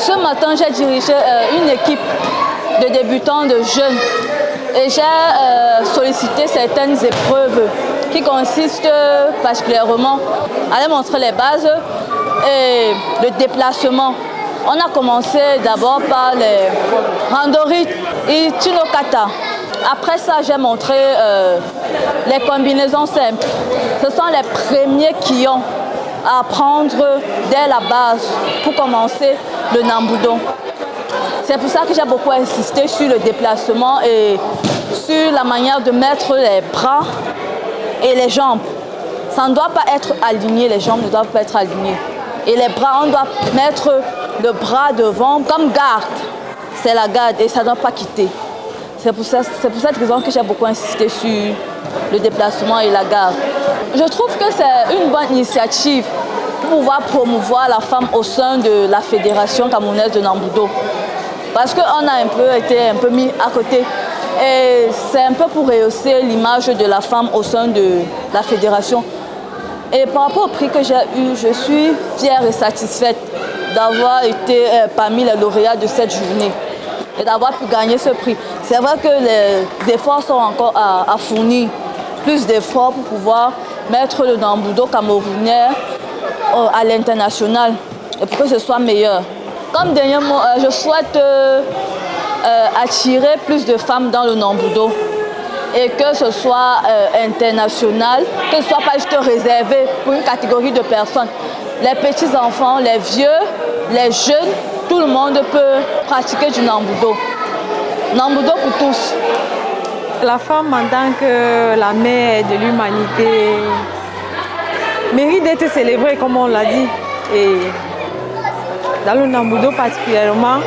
Ce matin, j'ai dirigé une équipe de débutants, de jeunes. Et j'ai sollicité certaines épreuves qui consistent particulièrement à leur montrer les bases et le déplacement. On a commencé d'abord par les randori Ichinokata. Après ça, j'ai montré les combinaisons simples. Ce sont les premiers qui ont à apprendre dès la base pour commencer le Nambudo. C'est pour ça que j'ai beaucoup insisté sur le déplacement et sur la manière de mettre les bras et les jambes. Ça ne doit pas être aligné, les jambes ne doivent pas être alignées. Et les bras, on doit mettre le bras devant comme garde. C'est la garde et ça ne doit pas quitter. C'est pour cette raison que j'ai beaucoup insisté sur le déplacement et la garde. Je trouve que c'est une bonne initiative pour pouvoir promouvoir la femme au sein de la Fédération camerounaise de Nambudo. Parce qu'on a été mis à côté. Et c'est un peu pour rehausser l'image de la femme au sein de la fédération. Et par rapport au prix que j'ai eu, je suis fière et satisfaite d'avoir été parmi les lauréats de cette journée et d'avoir pu gagner ce prix. C'est vrai que les efforts sont encore à fournir, plus d'efforts pour pouvoir mettre le Nambudo camerounais à l'international et pour que ce soit meilleur. Comme dernier mot, je souhaite attirer plus de femmes dans le Nambudo et que ce soit international, que ce ne soit pas juste réservé pour une catégorie de personnes. Les petits-enfants, les vieux, les jeunes, tout le monde peut pratiquer du Nambudo. Nambudo pour tous. La femme en tant que la mère de l'humanité mérite d'être célébrée comme on l'a dit. Et dans le Nambudo particulièrement,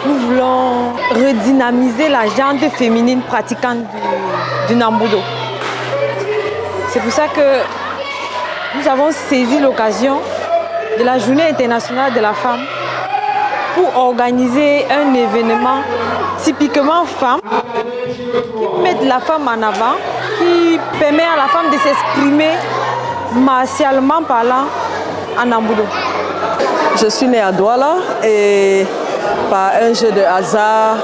nous voulons redynamiser la gente féminine pratiquante du Nambudo. C'est pour ça que nous avons saisi l'occasion de la Journée internationale de la femme pour organiser un événement typiquement femme qui met la femme en avant, qui permet à la femme de s'exprimer martialement parlant en Nambudo. Je suis née à Douala et par un jeu de hasard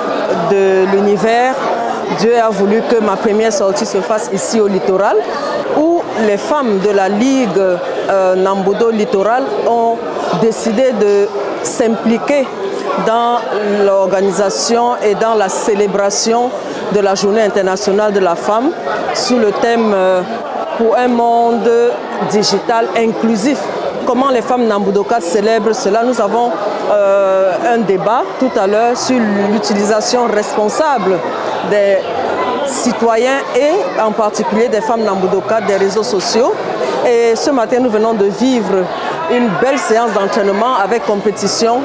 de l'univers, Dieu a voulu que ma première sortie se fasse ici au littoral, où les femmes de la Ligue Nambudo Littoral ont décidé de s'impliquer dans l'organisation et dans la célébration de la Journée internationale de la femme sous le thème pour un monde digital inclusif. Comment les femmes Nambudoka célèbrent cela? Nous avons un débat tout à l'heure sur l'utilisation responsable des citoyens et en particulier des femmes Nambudoka des réseaux sociaux. Et ce matin, nous venons de vivre une belle séance d'entraînement avec compétition.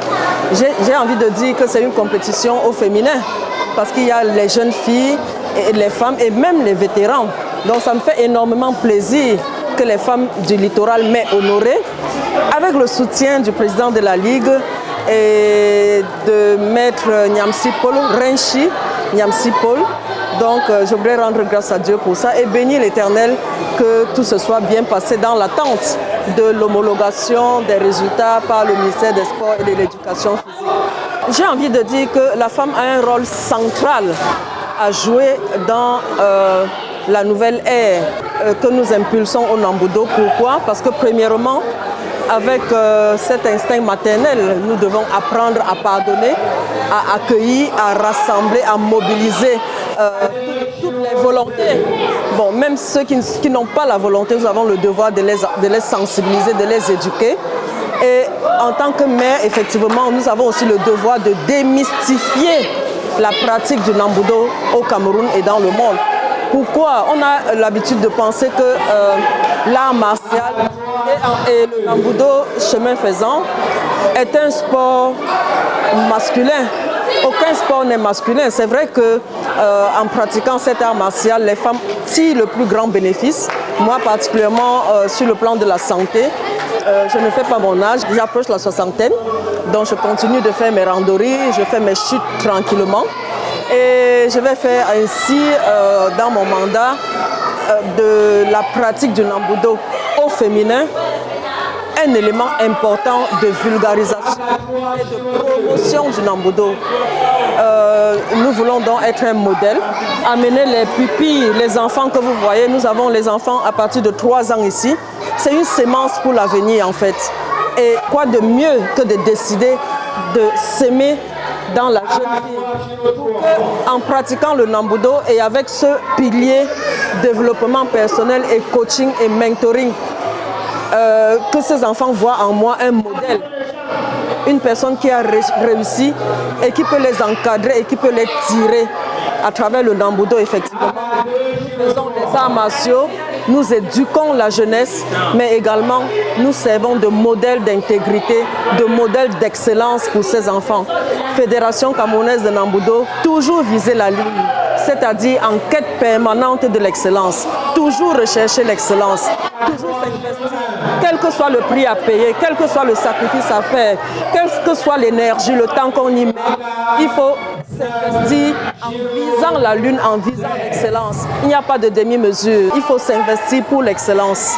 J'ai envie de dire que c'est une compétition au féminin parce qu'il y a les jeunes filles et les femmes et même les vétérans. Donc ça me fait énormément plaisir que les femmes du littoral m'aient honorée avec le soutien du président de la Ligue et de maître Nyamsi Paul, Renchi Nyamsi Paul. Donc je voudrais rendre grâce à Dieu pour ça et bénir l'Éternel que tout se soit bien passé dans l'attente de l'homologation des résultats par le ministère des Sports et de l'Éducation physique. J'ai envie de dire que la femme a un rôle central à jouer dans la nouvelle ère que nous impulsons au Nambudo. Pourquoi? Parce que premièrement, avec cet instinct maternel, nous devons apprendre à pardonner, à accueillir, à rassembler, à mobiliser toutes les volontés. Bon, même ceux qui n'ont pas la volonté, nous avons le devoir de les sensibiliser, de les éduquer. Et en tant que mère, effectivement, nous avons aussi le devoir de démystifier la pratique du Nambudo au Cameroun et dans le monde. Pourquoi? On a l'habitude de penser que l'art martial et le Nambudo, chemin faisant, est un sport masculin. Aucun sport n'est masculin. C'est vrai qu'en pratiquant cet art martial, les femmes tirent le plus grand bénéfice. Moi, particulièrement sur le plan de la santé, je ne fais pas mon âge, j'approche la soixantaine. Donc je continue de faire mes randonnées, je fais mes chutes tranquillement. Et je vais faire ainsi, dans mon mandat, de la pratique du Nambudo au féminin, un élément important de vulgarisation et de promotion du Nambudo. Nous voulons donc être un modèle, amener les pupilles, les enfants que vous voyez. Nous avons les enfants à partir de 3 ans ici. C'est une sémence pour l'avenir en fait. Et quoi de mieux que de décider de s'aimer dans la jeune fille en pratiquant le Nambudo et avec ce pilier développement personnel et coaching et mentoring, que ces enfants voient en moi un modèle, une personne qui a réussi et qui peut les encadrer et qui peut les tirer à travers le Nambudo effectivement. Nous faisons des arts martiaux, nous éduquons la jeunesse, mais également nous servons de modèle d'intégrité, de modèle d'excellence pour ces enfants. Fédération camerounaise de Nambudo, toujours viser la ligne, c'est-à-dire en quête permanente de l'excellence, toujours rechercher l'excellence, toujours s'investir, quel que soit le prix à payer, quel que soit le sacrifice à faire, quelle que soit l'énergie, le temps qu'on y met, il faut s'investir en visant la lune, en visant l'excellence. Il n'y a pas de demi-mesure, il faut s'investir pour l'excellence.